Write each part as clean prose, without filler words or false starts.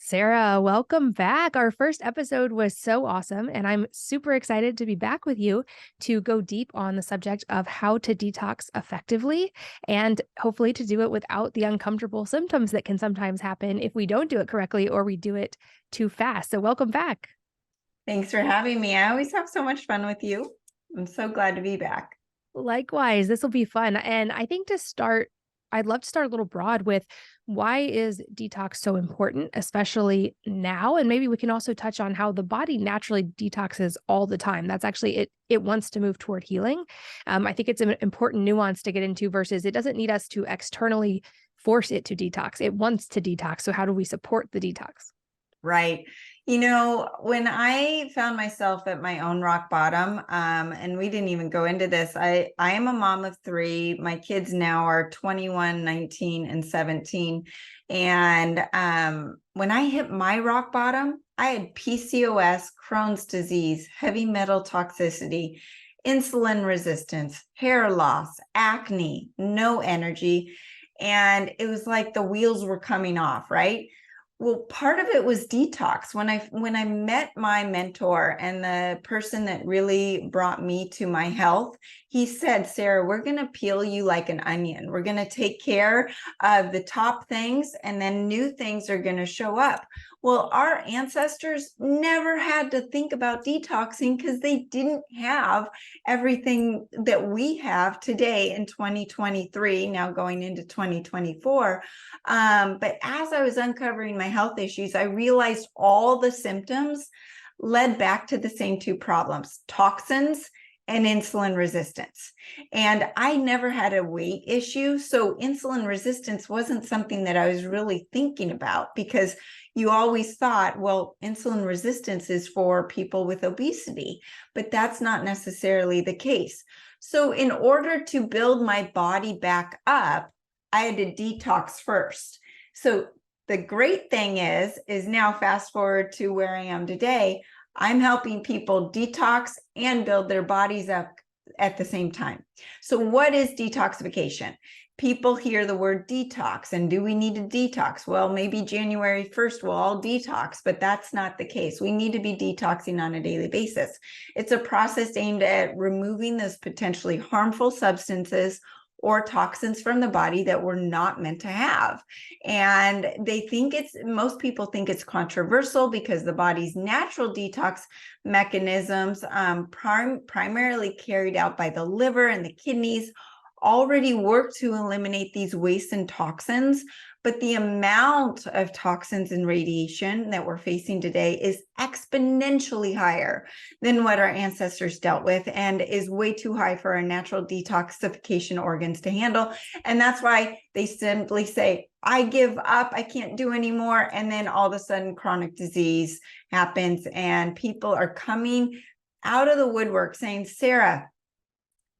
Sarah, welcome back. Our first episode was so awesome, and I'm super excited to be back with you to go deep on the subject of how to detox effectively and hopefully to do it without the uncomfortable symptoms that can sometimes happen if we don't do it correctly or we do it too fast. So, welcome back. Thanks for having me. I always have so much fun with you. I'm so glad to be back. Likewise, this will be fun. And I think to start, I'd love to start a little broad with why is detox so important, especially now? And maybe we can also touch on how the body naturally detoxes all the time. That's actually it wants to move toward healing. I think it's an important nuance to get into versus it doesn't need us to externally force it to detox. It wants to detox. So how do we support the detox? Right. When I found myself at my own rock bottom, and we didn't even go into this, I am a mom of three. My kids now are 21, 19, and 17. And when I hit my rock bottom, I had PCOS, Crohn's disease, heavy metal toxicity, insulin resistance, hair loss, acne, no energy. And it was like the wheels were coming off, right? Well, part of it was detox. When I met my mentor and the person that really brought me to my health, he said, Sarah, we're going to peel you like an onion. We're going to take care of the top things and then new things are going to show up. Well, our ancestors never had to think about detoxing because they didn't have everything that we have today in 2023, now going into 2024. But as I was uncovering my health issues, I realized all the symptoms led back to the same two problems: toxins and insulin resistance. And I never had a weight issue. So insulin resistance wasn't something that I was really thinking about because you always thought, well, insulin resistance is for people with obesity, but that's not necessarily the case. So in order to build my body back up, I had to detox first. So the great thing is now fast forward to where I am today, I'm helping people detox and build their bodies up at the same time. So what is detoxification? People hear the word detox and do we need to detox? Well, maybe January 1st we'll all detox, but that's not the case. We need to be detoxing on a daily basis. It's a process aimed at removing those potentially harmful substances or toxins from the body that we're not meant to have. And most people think it's controversial because the body's natural detox mechanisms, primarily carried out by the liver and the kidneys, already work to eliminate these wastes and toxins. But the amount of toxins and radiation that we're facing today is exponentially higher than what our ancestors dealt with and is way too high for our natural detoxification organs to handle. And that's why they simply say, I give up, I can't do anymore. And then all of a sudden chronic disease happens and people are coming out of the woodwork saying, Sarah,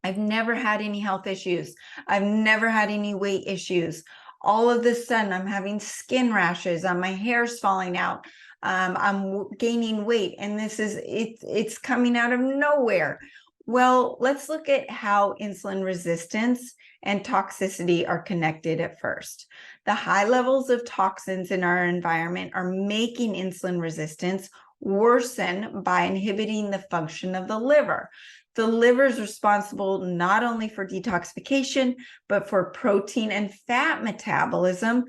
I've never had any health issues. I've never had any weight issues. All of a sudden, I'm having skin rashes, my hair's falling out, I'm gaining weight, and it's coming out of nowhere. Well, let's look at how insulin resistance and toxicity are connected at first. The high levels of toxins in our environment are making insulin resistance worsen by inhibiting the function of the liver. The liver is responsible not only for detoxification, but for protein and fat metabolism,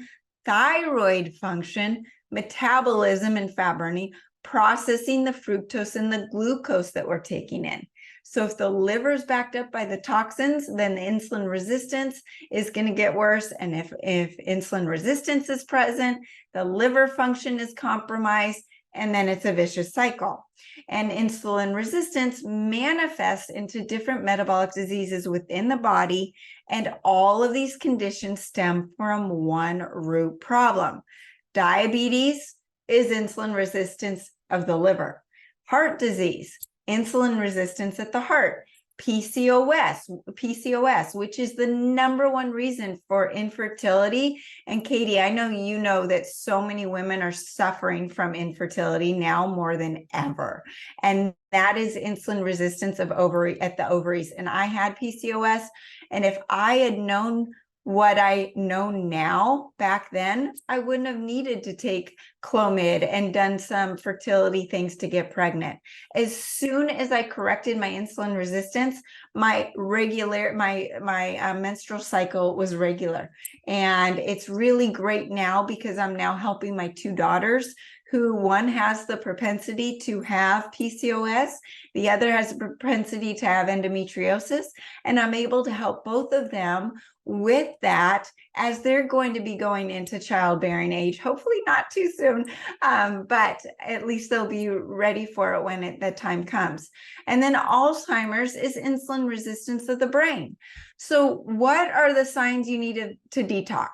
thyroid function, metabolism and fat burning, processing the fructose and the glucose that we're taking in. So if the liver is backed up by the toxins, then the insulin resistance is going to get worse. And if insulin resistance is present, the liver function is compromised, and then it's a vicious cycle. And insulin resistance manifests into different metabolic diseases within the body. And all of these conditions stem from one root problem. Diabetes is insulin resistance of the liver. Heart disease, insulin resistance at the heart. PCOS, which is the number one reason for infertility. And Katie, I know you know that so many women are suffering from infertility now more than ever. And that is insulin resistance of the ovaries. And I had PCOS. And if I had known what I know now, back then, I wouldn't have needed to take Clomid and done some fertility things to get pregnant. As soon as I corrected my insulin resistance, my menstrual cycle was regular. And it's really great now because I'm now helping my two daughters, who one has the propensity to have PCOS, the other has a propensity to have endometriosis, and I'm able to help both of them with that as they're going to be going into childbearing age, hopefully not too soon, but at least they'll be ready for it when the time comes. And then Alzheimer's is insulin resistance of the brain. So what are the signs you need to detox?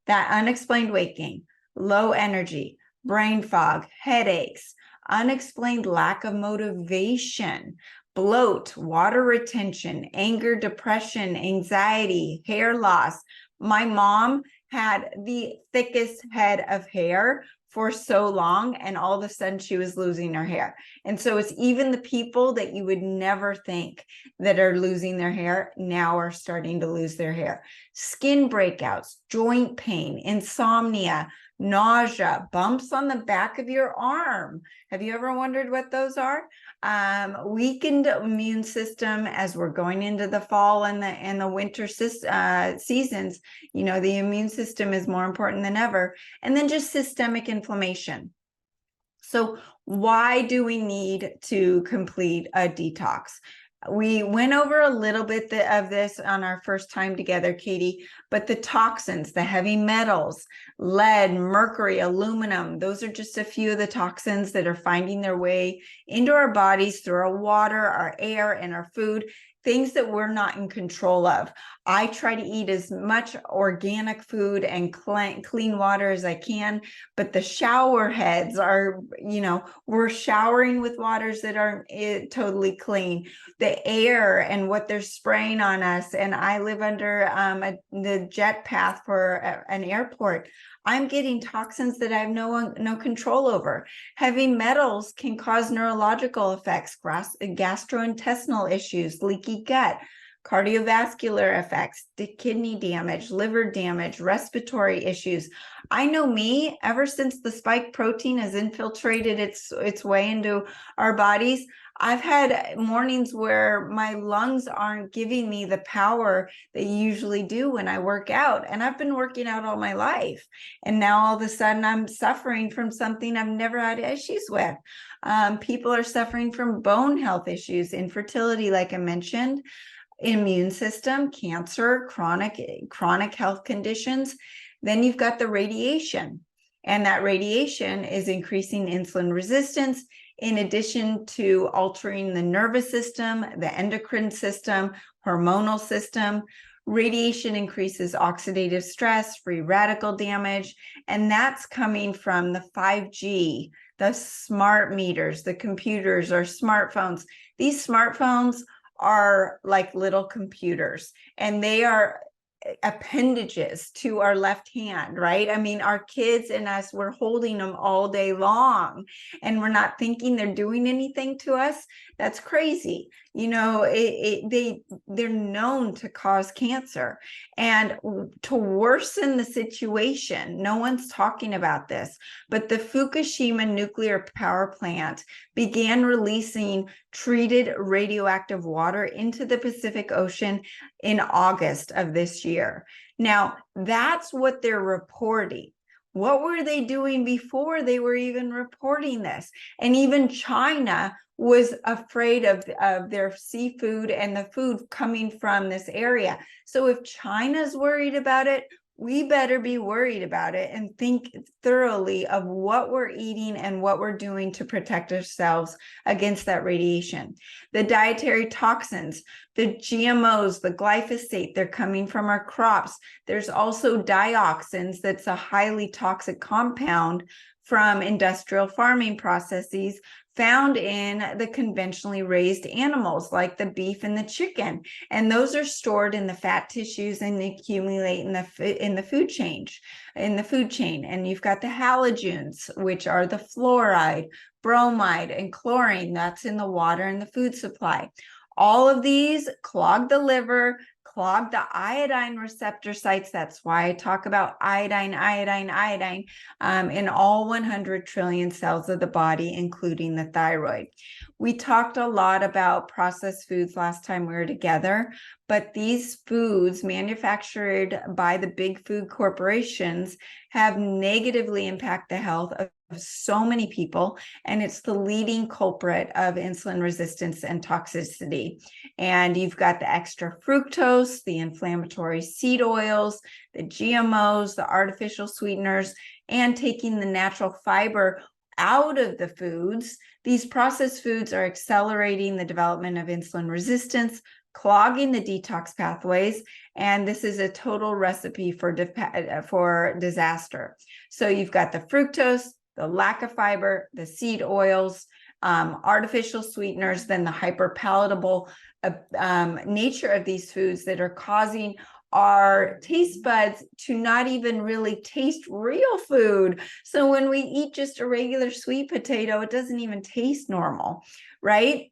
That unexplained weight gain, low energy, brain fog, headaches, unexplained lack of motivation, bloat, water retention, anger, depression, anxiety, hair loss. My mom had the thickest head of hair for so long, and all of a sudden she was losing her hair. And so it's even the people that you would never think that are losing their hair now are starting to lose their hair. Skin breakouts, joint pain, insomnia, nausea, bumps on the back of your arm. Have you ever wondered what those are? Weakened immune system as we're going into the fall and the winter seasons. You know, the immune system is more important than ever. And then just systemic inflammation. So why do we need to complete a detox? We went over a little bit of this on our first time together, Katie, but the toxins, the heavy metals, lead, mercury, aluminum, those are just a few of the toxins that are finding their way into our bodies through our water, our air, and our food, things that we're not in control of. I try to eat as much organic food and clean water as I can, but the shower heads are, you know, we're showering with waters that aren't totally clean. The air and what they're spraying on us. And I live under the jet path for an airport. I'm getting toxins that I have no control over. Heavy metals can cause neurological effects, gastrointestinal issues, leaky gut, cardiovascular effects, kidney damage, liver damage, respiratory issues. I know me, ever since the spike protein has infiltrated its way into our bodies, I've had mornings where my lungs aren't giving me the power they usually do when I work out. And I've been working out all my life. And now all of a sudden I'm suffering from something I've never had issues with. People are suffering from bone health issues, infertility, like I mentioned, immune system, cancer, chronic health conditions. Then you've got the radiation. And that radiation is increasing insulin resistance, in addition to altering the nervous system, the endocrine system, hormonal system. Radiation increases oxidative stress, free radical damage, and that's coming from the 5G, the smart meters, the computers or smartphones. These smartphones are like little computers, and they are appendages to our left hand, right? I mean, our kids and us, we're holding them all day long and we're not thinking they're doing anything to us. That's crazy. You know, they're known to cause cancer. And to worsen the situation, no one's talking about this, but the Fukushima nuclear power plant began releasing treated radioactive water into the Pacific Ocean in August of this year. Now, that's what they're reporting. What were they doing before they were even reporting this? And even China was afraid of their seafood and the food coming from this area. So if China's worried about it, we better be worried about it and think thoroughly of what we're eating and what we're doing to protect ourselves against that radiation. The dietary toxins, the GMOs, the glyphosate, they're coming from our crops. There's also dioxins, that's a highly toxic compound from industrial farming processes found in the conventionally raised animals like the beef and the chicken. And those are stored in the fat tissues and accumulate in the food chain. And you've got the halogens, which are the fluoride, bromide, and chlorine. That's in the water and the food supply. All of these clog the liver, clog the iodine receptor sites. That's why I talk about iodine, in all 100 trillion cells of the body, including the thyroid. We talked a lot about processed foods last time we were together, but these foods manufactured by the big food corporations have negatively impacted the health of so many people, and it's the leading culprit of insulin resistance and toxicity. And you've got the extra fructose, the inflammatory seed oils, the GMOs, the artificial sweeteners, and taking the natural fiber out of the foods. These processed foods are accelerating the development of insulin resistance, clogging the detox pathways, and this is a total recipe for disaster. So you've got the fructose, the lack of fiber, the seed oils, artificial sweeteners, then the hyperpalatable nature of these foods that are causing our taste buds to not even really taste real food. So when we eat just a regular sweet potato, it doesn't even taste normal, right?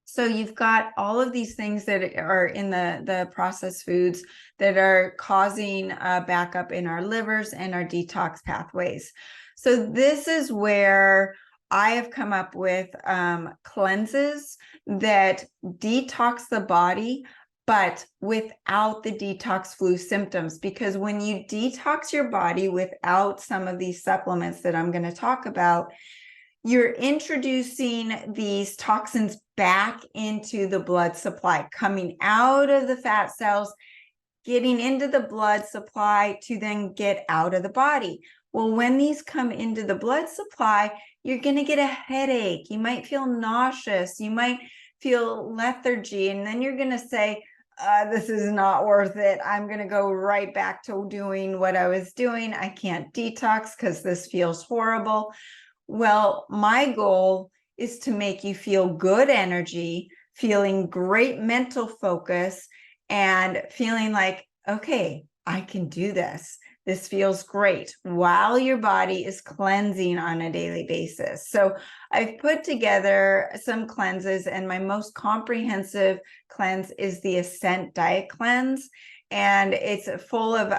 So you've got all of these things that are in the processed foods that are causing a backup in our livers and our detox pathways. So this is where I have come up with cleanses that detox the body, but without the detox flu symptoms. Because when you detox your body without some of these supplements that I'm going to talk about, you're introducing these toxins back into the blood supply, coming out of the fat cells, getting into the blood supply to then get out of the body. Well, when these come into the blood supply, you're going to get a headache. You might feel nauseous. You might feel lethargy. And then you're going to say, this is not worth it. I'm going to go right back to doing what I was doing. I can't detox because this feels horrible. Well, my goal is to make you feel good energy, feeling great mental focus, and feeling like, okay, I can do this. This feels great while your body is cleansing on a daily basis. So I've put together some cleanses, and my most comprehensive cleanse is the Ascent Diet Cleanse. And it's full of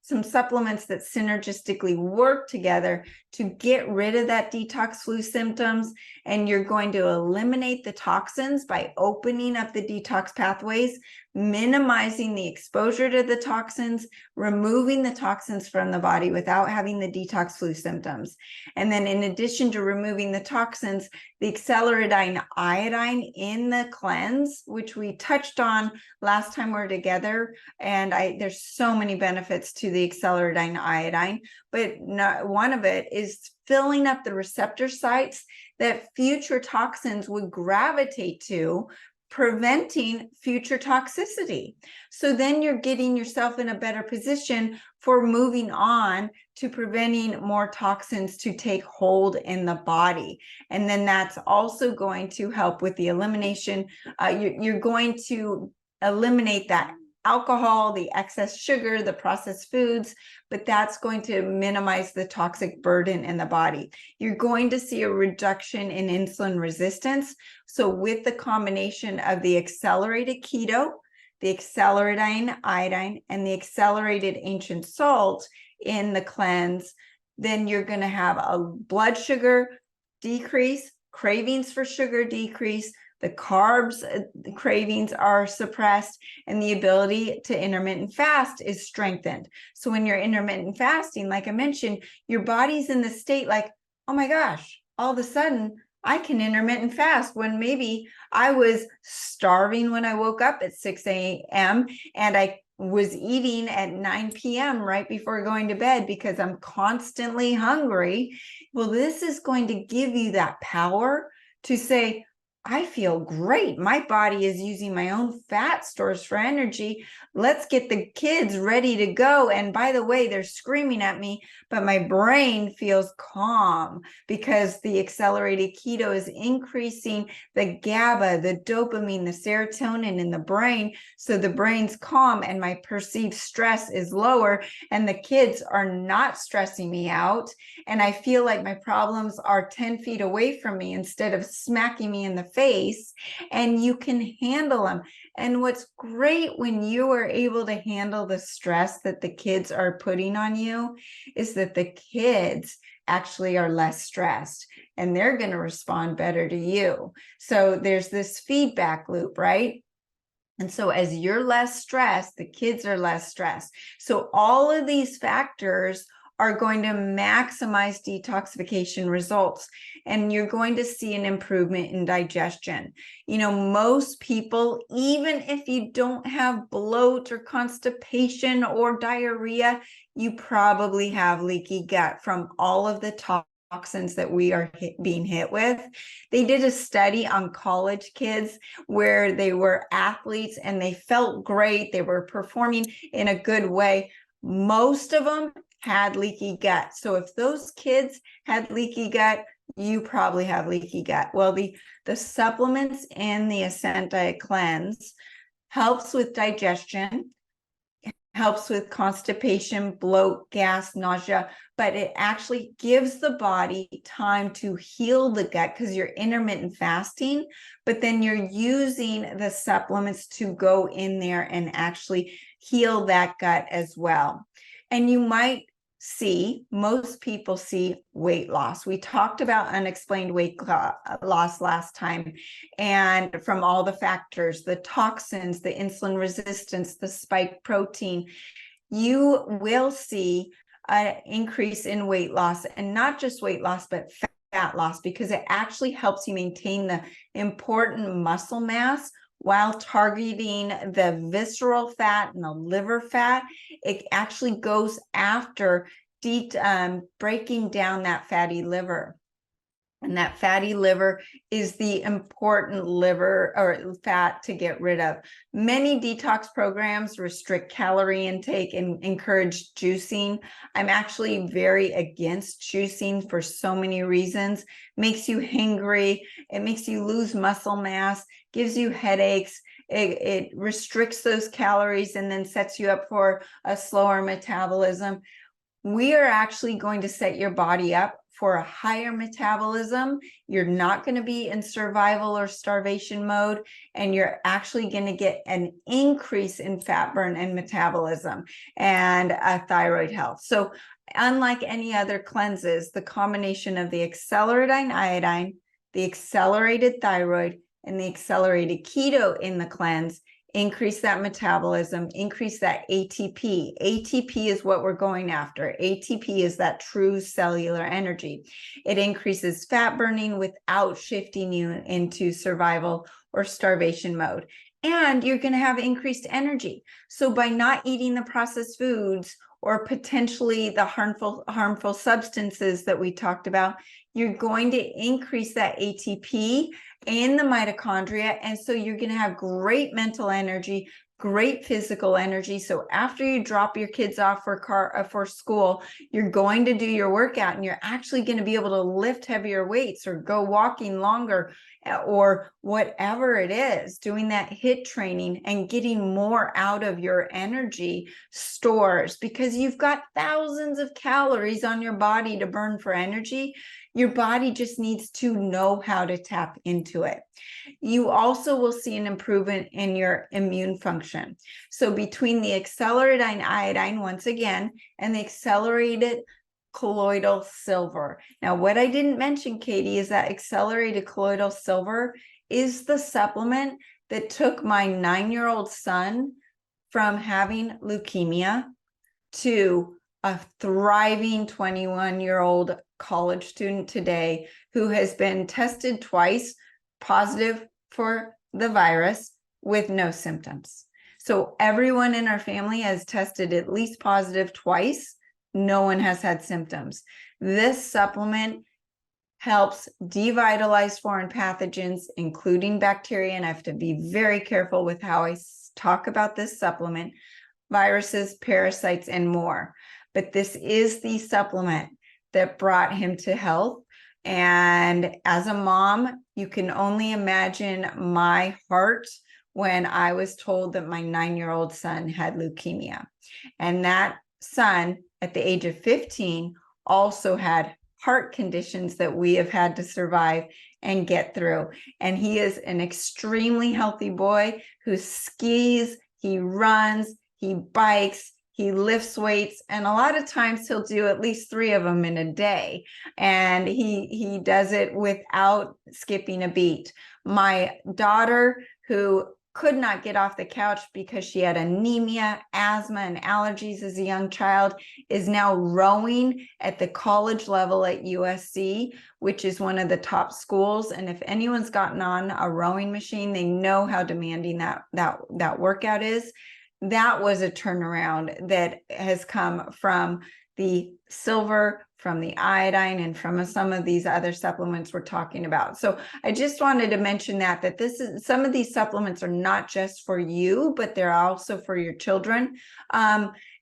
some supplements that synergistically work together to get rid of that detox flu symptoms. And you're going to eliminate the toxins by opening up the detox pathways, minimizing the exposure to the toxins, removing the toxins from the body without having the detox flu symptoms. And then in addition to removing the toxins, the acceleridine iodine in the cleanse, which we touched on last time we were together. And there's so many benefits to the acceleridine iodine, but one of it is filling up the receptor sites that future toxins would gravitate to, preventing future toxicity. So then you're getting yourself in a better position for moving on to preventing more toxins to take hold in the body. And then that's also going to help with the elimination. You're going to eliminate that alcohol, the excess sugar, the processed foods, but that's going to minimize the toxic burden in the body. You're going to see a reduction in insulin resistance. So with the combination of the accelerated keto, the accelerated iodine, and the accelerated ancient salt in the cleanse, then you're going to have a blood sugar decrease, cravings for sugar decrease, the carbs cravings are suppressed, and the ability to intermittent fast is strengthened. So when you're intermittent fasting, like I mentioned, your body's in the state like, oh my gosh, all of a sudden I can intermittent fast, when maybe I was starving when I woke up at 6 a.m. and I was eating at 9 p.m. right before going to bed because I'm constantly hungry. Well, this is going to give you that power to say, I feel great. My body is using my own fat stores for energy. Let's get the kids ready to go. And by the way, they're screaming at me, but my brain feels calm because the accelerated keto is increasing the GABA, the dopamine, the serotonin in the brain. So the brain's calm and my perceived stress is lower, and the kids are not stressing me out. And I feel like my problems are 10 feet away from me instead of smacking me in the face, and you can handle them. And what's great when you are able to handle the stress that the kids are putting on you is that the kids actually are less stressed and they're going to respond better to you. So there's this feedback loop, right? And so as you're less stressed, the kids are less stressed. So all of these factors are going to maximize detoxification results, and you're going to see an improvement in digestion. You know, most people, even if you don't have bloat or constipation or diarrhea, you probably have leaky gut from all of the toxins that we are being hit with. They did a study on college kids where they were athletes and they felt great. They were performing in a good way. Most of them had leaky gut. So if those kids had leaky gut, you probably have leaky gut. Well, the supplements in the Ascent Diet Cleanse helps with digestion, helps with constipation, bloat, gas, nausea, but it actually gives the body time to heal the gut because you're intermittent fasting, but then you're using the supplements to go in there and actually heal that gut as well. And you might see, most people see weight loss. We talked about unexplained weight loss last time, and from all the factors, the toxins, the insulin resistance, the spike protein, you will see an increase in weight loss, and not just weight loss, but fat loss, because it actually helps you maintain the important muscle mass while targeting the visceral fat and the liver fat. It actually goes after breaking down that fatty liver. And that fatty liver is the important liver or fat to get rid of. Many detox programs restrict calorie intake and encourage juicing. I'm actually very against juicing for so many reasons. Makes you hangry, it makes you lose muscle mass, gives you headaches, it restricts those calories and then sets you up for a slower metabolism. We are actually going to set your body up for a higher metabolism. You're not going to be in survival or starvation mode, and you're actually going to get an increase in fat burn and metabolism and thyroid health. So unlike any other cleanses, the combination of the accelerated iodine, the accelerated thyroid, and the accelerated keto in the cleanse increase that metabolism, increase that ATP. ATP is what we're going after. ATP is that true cellular energy. It increases fat burning without shifting you into survival or starvation mode. And you're going to have increased energy. So by not eating the processed foods or potentially the harmful substances that we talked about, you're going to increase that ATP in the mitochondria. And so you're going to have great mental energy, great physical energy. So after you drop your kids off for school, you're going to do your workout and you're actually going to be able to lift heavier weights or go walking longer or whatever it is, doing that HIIT training and getting more out of your energy stores, because you've got thousands of calories on your body to burn for energy. Your body just needs to know how to tap into it. You also will see an improvement in your immune function. So between the accelerated iodine, once again, and the accelerated colloidal silver. Now, what I didn't mention, Katie, is that accelerated colloidal silver is the supplement that took my 9-year-old son from having leukemia to a thriving 21-year-old college student today who has been tested twice positive for the virus with no symptoms. So everyone in our family has tested at least positive twice. No one has had symptoms. This supplement helps devitalize foreign pathogens, including bacteria, and I have to be very careful with how I talk about this supplement, viruses, parasites, and more. But this is the supplement that brought him to health. And as a mom, you can only imagine my heart when I was told that my 9-year-old son had leukemia. And that son, at the age of 15, also had heart conditions that we have had to survive. and get through. And he is an extremely healthy boy who skis, he runs, he bikes, he lifts weights, and a lot of times he'll do at least 3 of them in a day. And he does it without skipping a beat. My daughter, who could not get off the couch because she had anemia, asthma, and allergies as a young child, is now rowing at the college level at USC, which is one of the top schools. And if anyone's gotten on a rowing machine, they know how demanding that workout is. That was a turnaround that has come from the silver, from the iodine, and from some of these other supplements we're talking about. So I just wanted to mention that this is, some of these supplements are not just for you, but they're also for your children.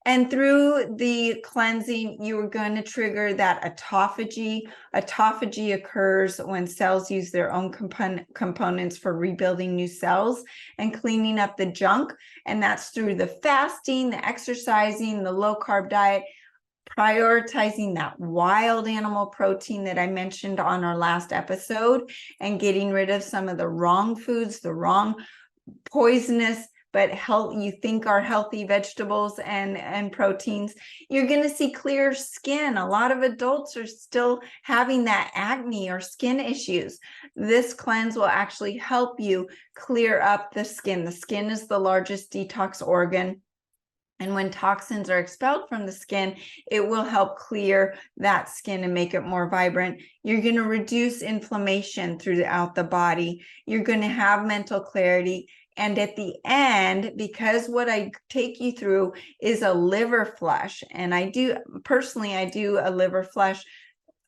And through the cleansing, you are going to trigger that autophagy. Autophagy occurs when cells use their own components for rebuilding new cells and cleaning up the junk. And that's through the fasting, the exercising, the low carb diet, prioritizing that wild animal protein that I mentioned on our last episode, and getting rid of some of the wrong foods, the wrong poisonous but you think are healthy vegetables and proteins. You're going to see clear skin. A lot of adults are still having that acne or skin issues. This cleanse will actually help you clear up the skin. The skin is the largest detox organ. And when toxins are expelled from the skin, it will help clear that skin and make it more vibrant. You're going to reduce inflammation throughout the body. You're going to have mental clarity. And at the end, because what I take you through is a liver flush, and I do a liver flush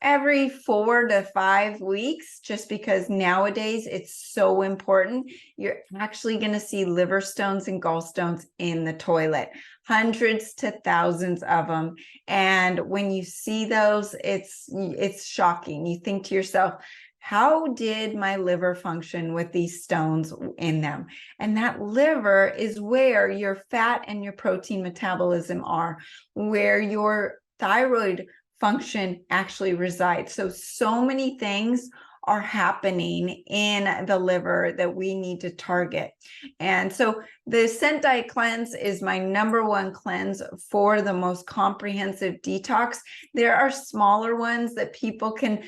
every 4 to 5 weeks, just because nowadays it's so important. You're actually going to see liver stones and gallstones in the toilet, hundreds to thousands of them. And when you see those, it's shocking. You think to yourself, how did my liver function with these stones in them? And that liver is where your fat and your protein metabolism are, where your thyroid function actually resides. So many things are happening in the liver that we need to target. And so the Scent Diet Cleanse is my #1 cleanse for the most comprehensive detox. There are smaller ones that people can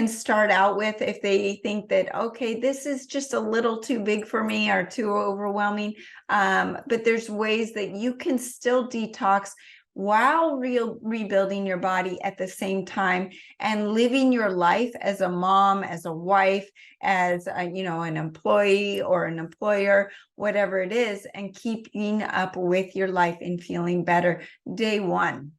start out with if they think that, okay, this is just a little too big for me or too overwhelming. But there's ways that you can still detox while rebuilding your body at the same time, and living your life as a mom, as a wife, as an employee or an employer, whatever it is, and keeping up with your life and feeling better day one.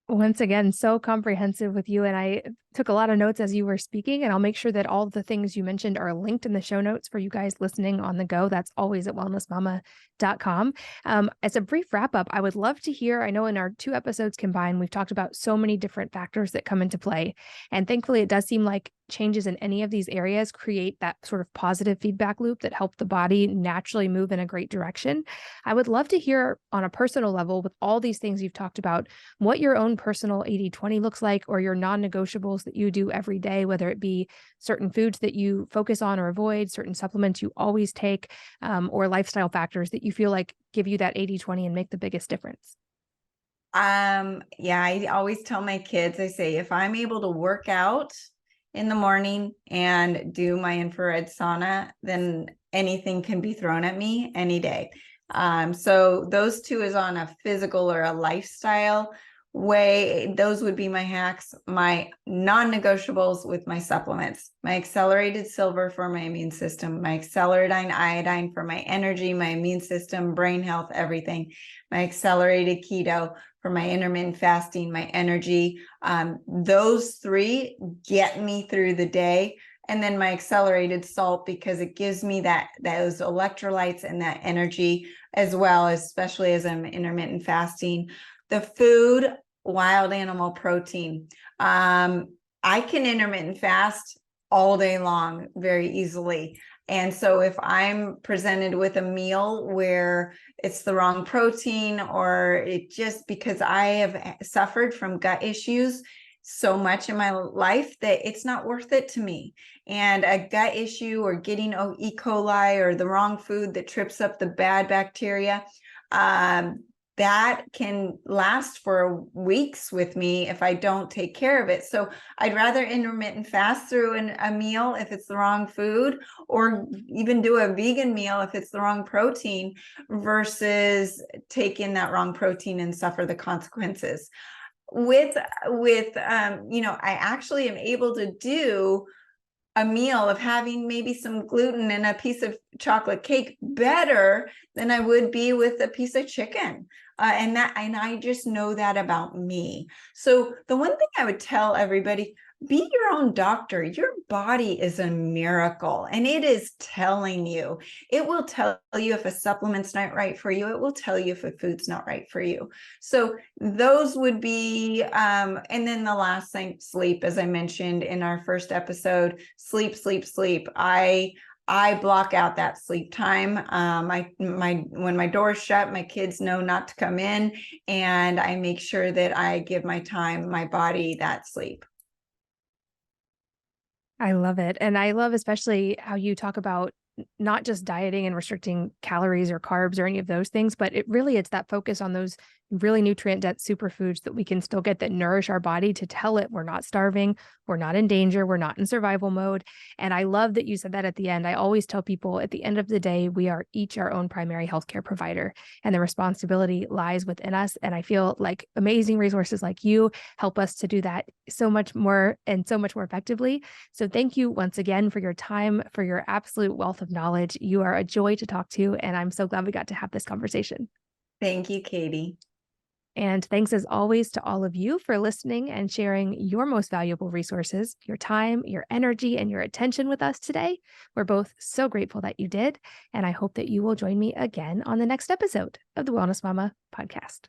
Once again, so comprehensive with you. And I took a lot of notes as you were speaking, and I'll make sure that all the things you mentioned are linked in the show notes for you guys listening on the go. That's always at wellnessmama.com. As a brief wrap up, I would love to hear, I know in our 2 episodes combined, we've talked about so many different factors that come into play. And thankfully, it does seem like changes in any of these areas create that sort of positive feedback loop that help the body naturally move in a great direction. I would love to hear on a personal level, with all these things you've talked about, what your own personal 80/20 looks like, or your non-negotiables that you do every day, whether it be certain foods that you focus on or avoid, certain supplements you always take, or lifestyle factors that you feel like give you that 80/20 and make the biggest difference. Yeah, I always tell my kids, I say, if I'm able to work out in the morning and do my infrared sauna, then anything can be thrown at me any day. So those 2 is on a physical or a lifestyle way. Those would be my hacks. My non-negotiables with my supplements: my accelerated silver for my immune system, my accelerated iodine for my energy, my immune system, brain health, everything, my accelerated keto for my intermittent fasting, my energy. Those 3 get me through the day. And then my accelerated salt, because it gives me those electrolytes and that energy as well, especially as I'm intermittent fasting. The food, wild animal protein. I can intermittent fast all day long very easily. And so if I'm presented with a meal where it's the wrong protein, or it just, because I have suffered from gut issues so much in my life that it's not worth it to me. And a gut issue or getting E. coli or the wrong food that trips up the bad bacteria, that can last for weeks with me if I don't take care of it. So I'd rather intermittent fast through a meal if it's the wrong food, or even do a vegan meal if it's the wrong protein, versus take in that wrong protein and suffer the consequences. With I actually am able to do a meal of having maybe some gluten and a piece of chocolate cake better than I would be with a piece of chicken. And I just know that about me. So the one thing I would tell everybody, be your own doctor. Your body is a miracle, and it is telling you. It will tell you if a supplement's not right for you. It will tell you if a food's not right for you. So those would be, and then the last thing, sleep, as I mentioned in our first episode, sleep. I block out that sleep time. When my door's shut, my kids know not to come in, and I make sure that I give my body that sleep. I love it. And I love especially how you talk about not just dieting and restricting calories or carbs or any of those things, but it's that focus on those really nutrient dense superfoods that we can still get that nourish our body to tell it we're not starving, we're not in danger, we're not in survival mode. And I love that you said that at the end. I always tell people at the end of the day, we are each our own primary healthcare provider, and the responsibility lies within us. And I feel like amazing resources like you help us to do that so much more and so much more effectively. So thank you once again for your time, for your absolute wealth of knowledge. You are a joy to talk to, and I'm so glad we got to have this conversation. Thank you, Katie. And thanks as always to all of you for listening and sharing your most valuable resources, your time, your energy, and your attention with us today. We're both so grateful that you did. And I hope that you will join me again on the next episode of the Wellness Mama podcast.